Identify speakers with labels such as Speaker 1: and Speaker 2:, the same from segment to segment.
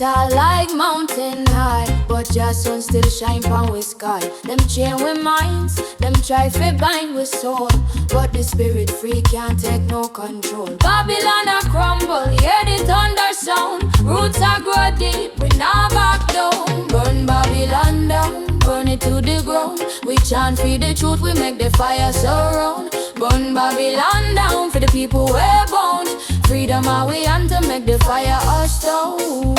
Speaker 1: tall like mountain high, but your sun still shine pon we sky. Them chain with minds, them try fi bind with soul, but the spirit free can't take no control. Babylon a crumble, hear the thunder sound. Roots are grow deep, we not back down. Burn Babylon down, burn it to the ground. We chant for the truth, we make the fire surround. Burn Babylon down for the people we're bound. Freedom are we on to make the fire a stone.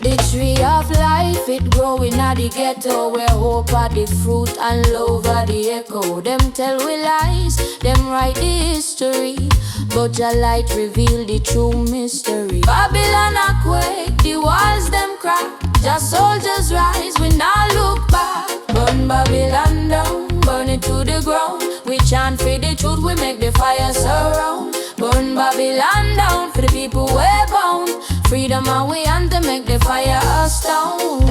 Speaker 1: The tree of life, it growing at the ghetto, where hope are the fruit and love are the echo. Them tell we lies, them write the history, but your light reveal the true mystery. Babylon a quake, the walls them crack. Just soldiers rise, we now look back. Burn Babylon down, burn it to the ground. We chant for the truth, we make the fire surround. Burn Babylon down for the people we're bound. Freedom and we on to make the fire a stone.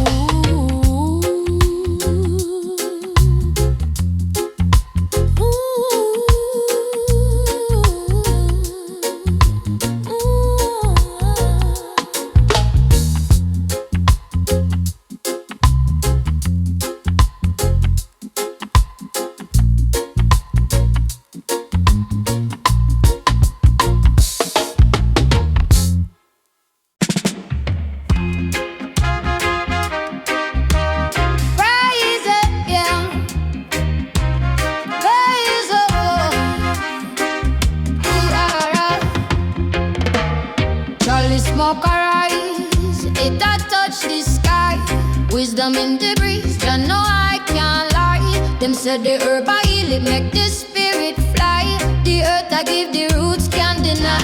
Speaker 2: Wisdom in the breeze, you know I can't lie. Them said the herb I heal it, make the spirit fly. The earth I give the roots can't deny.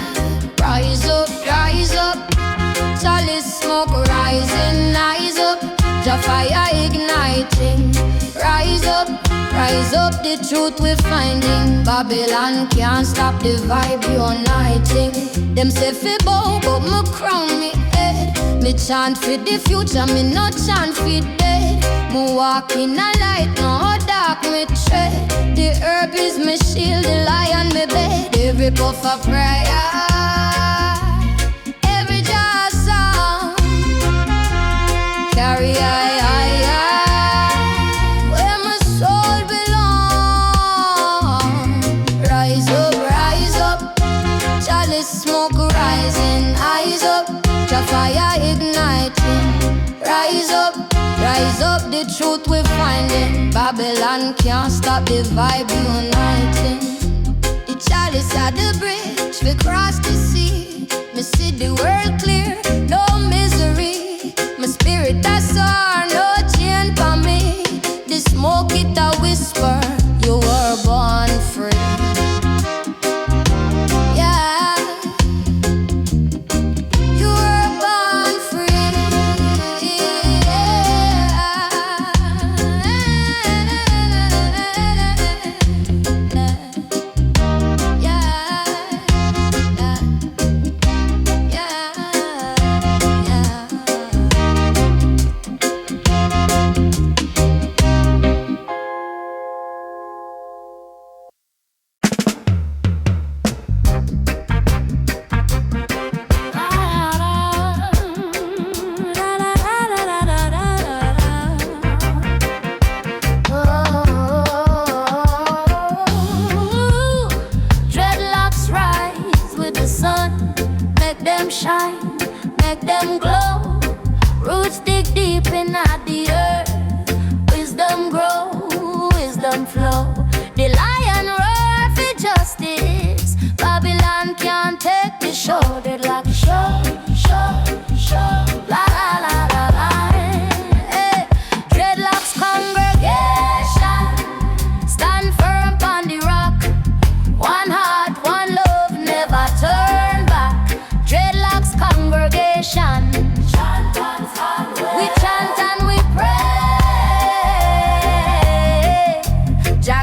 Speaker 2: Rise up, Chalice smoke rising, rise up. Jah fire igniting, rise up, the truth we're finding. Babylon can't stop the vibe uniting. Them say fi bow, but me crown me head. Me chant for the future, me no chant for dead. Me walk in a light, no dark me tread. The herb is me shield, the lion me bed. Every puff of prayer, every Jah song, carry I where my soul belong. Rise up, Chalice smoke rising, eyes up. Jah fire igniting, rise up, the truth we're finding. Babylon can't stop the vibe uniting. The chalice at the bridge, we cross the sea. Me see the world clear, no misery. My spirit a soar, no chain for me. The smoke it a whisper, you were born free. Dreadlocks Congregation, stand firm on the rock. One heart, one love, never turn back. Dreadlocks Congregation, we chant and we pray. Jah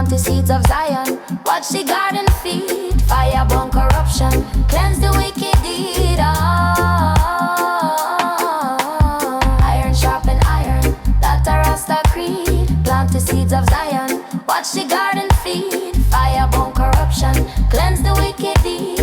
Speaker 1: plant the seeds of Zion. Watch the garden feed, fire burn corruption, cleanse the wicked deed. Iron sharpen iron, that a Rasta creed. Plant the seeds of Zion, watch the garden feed, fire burn corruption, cleanse the wicked deed.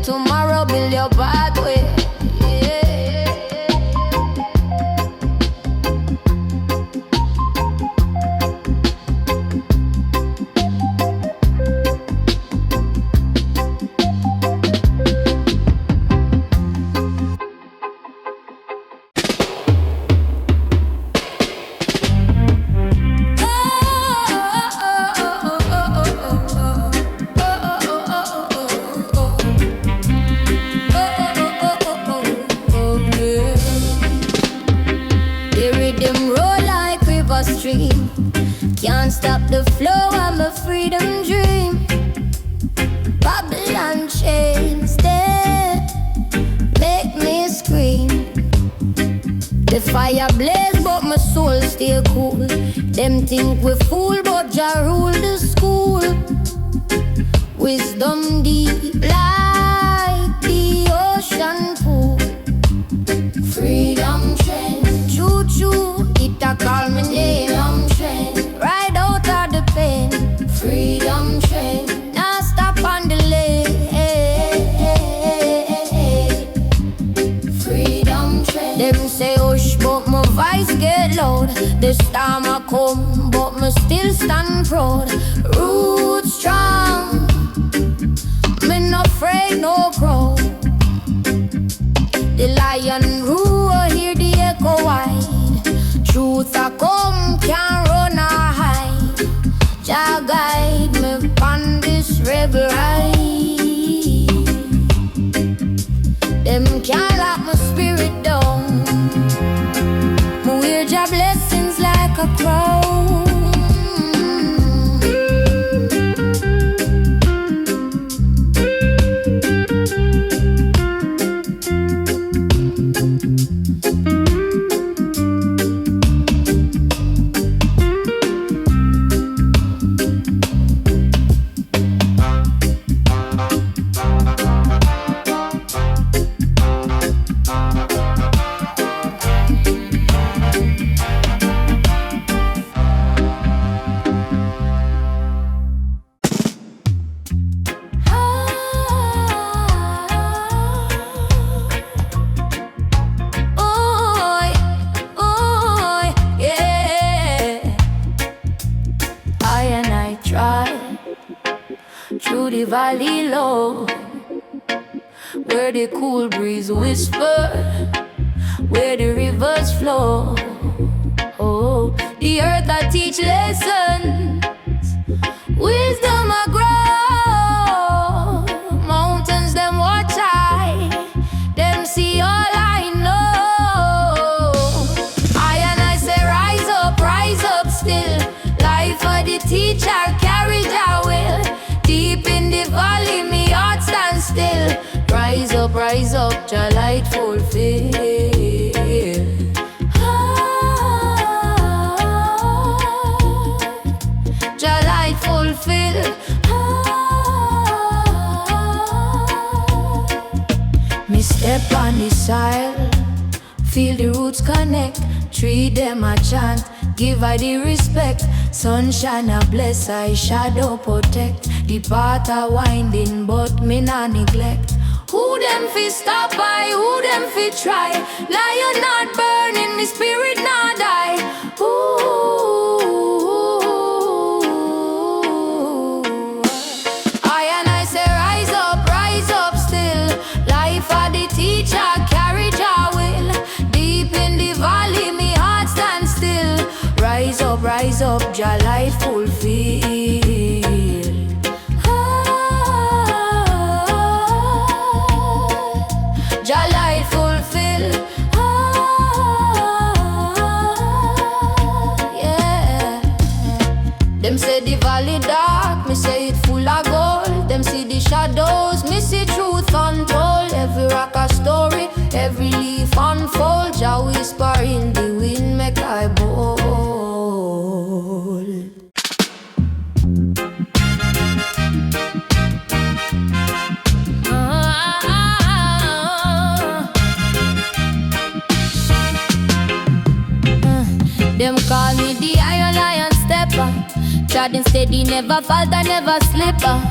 Speaker 1: Tomorrow build your pathway. Can't stop the flow of my freedom dream. Babylon chains, they make me scream. The fire blaze but my soul stay cool. Them think we fool but Jah rule the school. Wisdom deep like the ocean pool. Freedom train, choo-choo, it a call me name. Freedom train, ride out of the pain. Freedom train, now stop on the lane. Freedom train. Them say hush but my voice get loud. The storm a come but me still stand proud. Roots strong, me no afraid no crowd. The lion roar, hear the echo wide. Truth a come, can't run or hide. Jah guide me on this rebel ride. Them can't lock my spirit down. Me wear Jah blessings like a crown. Through the valley low, where the cool breeze whisper, where the rivers flow. Oh, the earth that teach lessons, wisdom a grow. Mountains them watch high, them see all I know. I and I say rise up still. Life for the teacher, carry Jah will. Deep in the valley, me heart stand still. Rise up, Jah light fulfill. Jah light fulfill. Me step on the soil, feel the roots connect. Tree them a chant, give I the respect. Sunshine a bless, I shadow protect. The path a winding, but me nah neglect. Who them fi stop by, who them fi try? Lion not burning, the spirit not die. Ooh. I and I say rise up still. Life for the teacher, carry Jah will. Deep in the valley, me heart stand still. Rise up, Jah light fulfill. Jah light fulfill. Yeah. Them say the valley dark, me say it full of gold. Them see the shadows, me see truth untold. Every rock a story, every leaf unfold. Jah whisper in the wind, make I bold. Them call me the Iron Lion stepper. Treading steady, never falter, never slipper.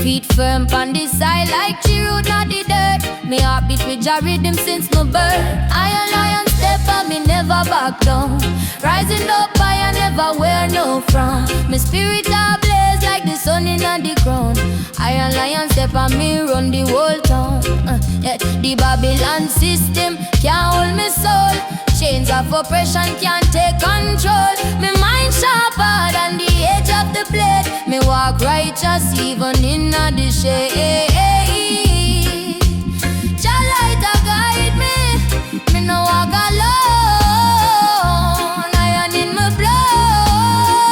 Speaker 1: Feet firm on the side like tree root, not the dirt. Me heart beat with Jah rhythm since my birth. Iron Lion stepper, me never back down. Rising up high, I never wear no frown. My spirit a blaze like the sun in the ground. Iron Lion stepper, me run the whole town. Yet the Babylon system can't hold me soul. Chains of oppression can't take control. Me mind sharper than the edge of the blade. Me walk righteous even in the shade. Jah light a guide me. Me no walk alone. Iron in my blood,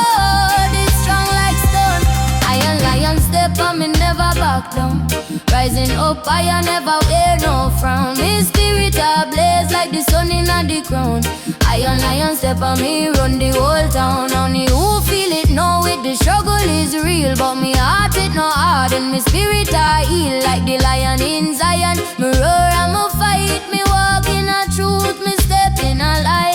Speaker 1: it's strong like stone. Iron Lion step on me never back down. Rising up high, never wear no frown. Me spirit a blaze like the sun in the ground. Iron Lion step on me, run the whole town. Only who feel it know it, the struggle is real. But me heart it no hard, and me spirit I heal like the lion in Zion. Me roar and me fight, me walk in a truth, me step in a light.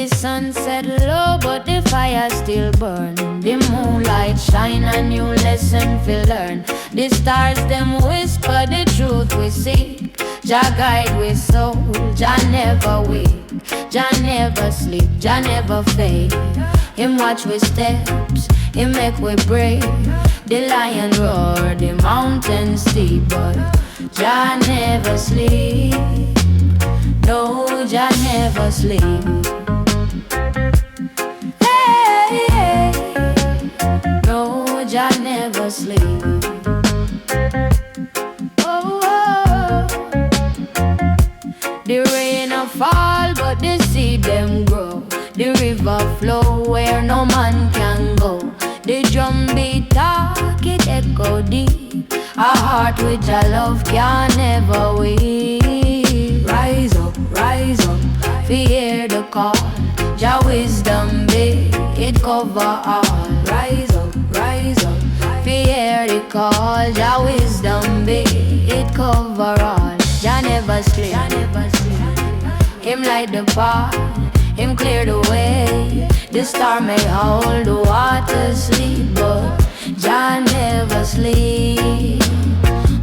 Speaker 1: Sunset low, but the fire still burn. The moonlight shine, a new lesson we learn. The stars them whisper the truth we seek. Jah guide we soul, Jah never weak. Jah never sleep, Jah never fade. Him watch we steps, Him make we brave. The lion roar, the mountain steep, but Jah never sleep. No, Jah never sleep. Jah never sleep. Oh, oh. The rain a fall, but the seed them grow. The river flow where no man can go. The drum beat talk, it echo deep. A heart with Jah love can never weep. Rise up, fear the call. Jah wisdom big, it cover all. Rise up, fear the call. Jah wisdom big, it cover all. Jah never sleep, him light the path, him clear the way. The star may hold the water sleep, but Jah never sleep.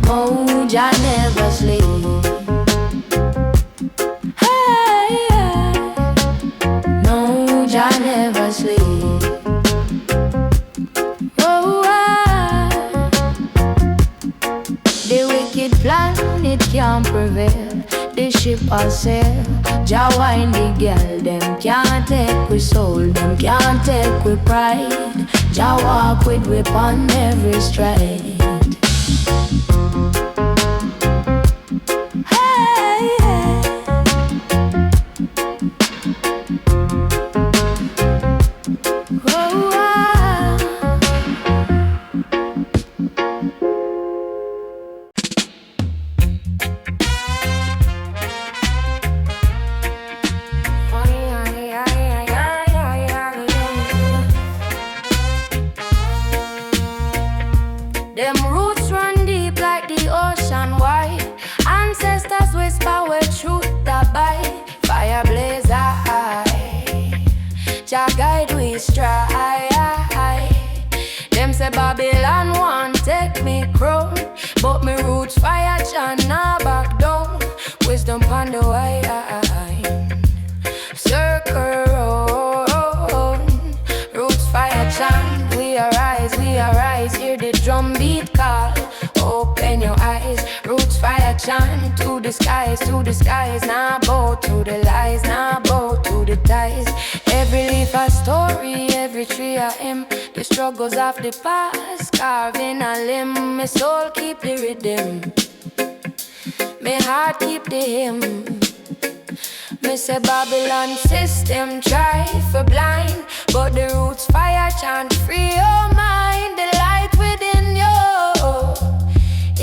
Speaker 1: Oh, Jah never sleep. Hey, yeah. No, Jah never sleep. Oh, the wicked plan, it can't prevail. The ship a sail. Jah wind the girl, them can't take with soul, them can't take with pride. Jah walk with whip on every stride. Hey, hey. Oh, them roots run deep like the ocean wide. Ancestors whisper where truth abide. Fire blaze high, Jah guide we stride. Them say Babylon want take me crown, but me roots fire chant nah back down. Wisdom pon the wine, circle round. Roots fire chant, we arise, hear the drum beat call. Open your eyes, roots fire chant to the skies, now bow to the lies, now bow to the ties. Every leaf a story, every tree a hymn. The struggles of the past, carving a limb. My soul keep the rhythm, my heart keep the hymn. Me say Babylon system try for blind, but the roots fire chant free your mind. The light within you,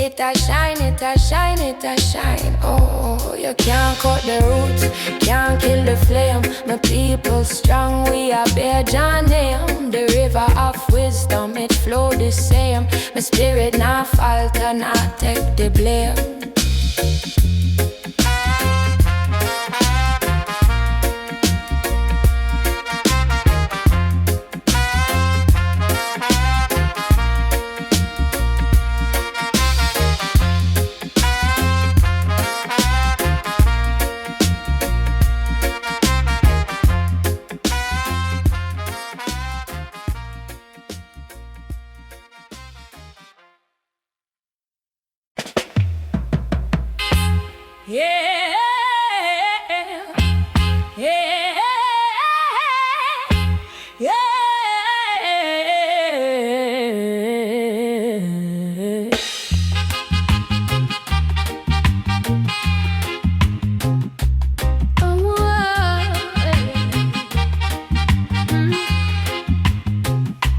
Speaker 1: it a shine, it a shine, it a shine. Oh, you can't cut the roots, can't kill the flame. My people strong, we are bear Jah name. The river of wisdom, it flow the same. My spirit not falter, not take the blame. Yeah, yeah, yeah.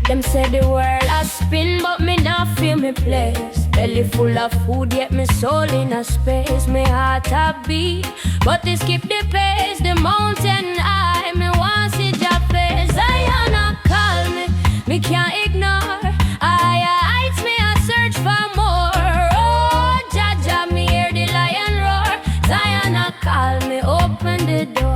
Speaker 1: Them say the world a spin, but me not feel me place. Belly full of food, yet me soul in a space. Me heart a beat, but they skip the pace. The mountain high, me want see Jah face. Zion a call me can't ignore. Higher heights, me a search for more. Oh, Jah, me hear the lion roar. Zion a call me, open the door.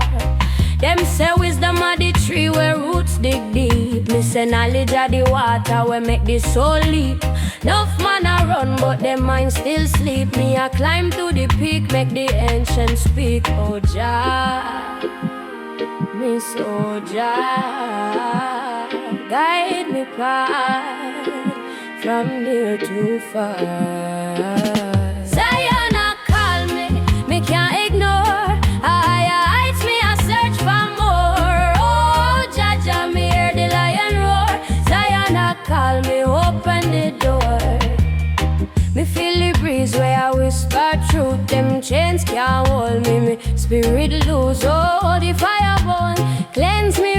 Speaker 1: Them say wisdom of the tree where roots dig deep. Me say knowledge of the water where make the soul leap. Enough man a run, but them mind still sleep. Me a climb to the peak, make the ancient speak. Oh Jah, me so Jah, guide me path from near to far. Zion a call me can't ignore. Higher heights, me a search for more. Oh Jah, me hear the lion roar. Zion a call me, open the door. Me feel the breeze where I whisper truth. Them chains can't hold me, me spirit loose. Oh, the fire burn, cleanse me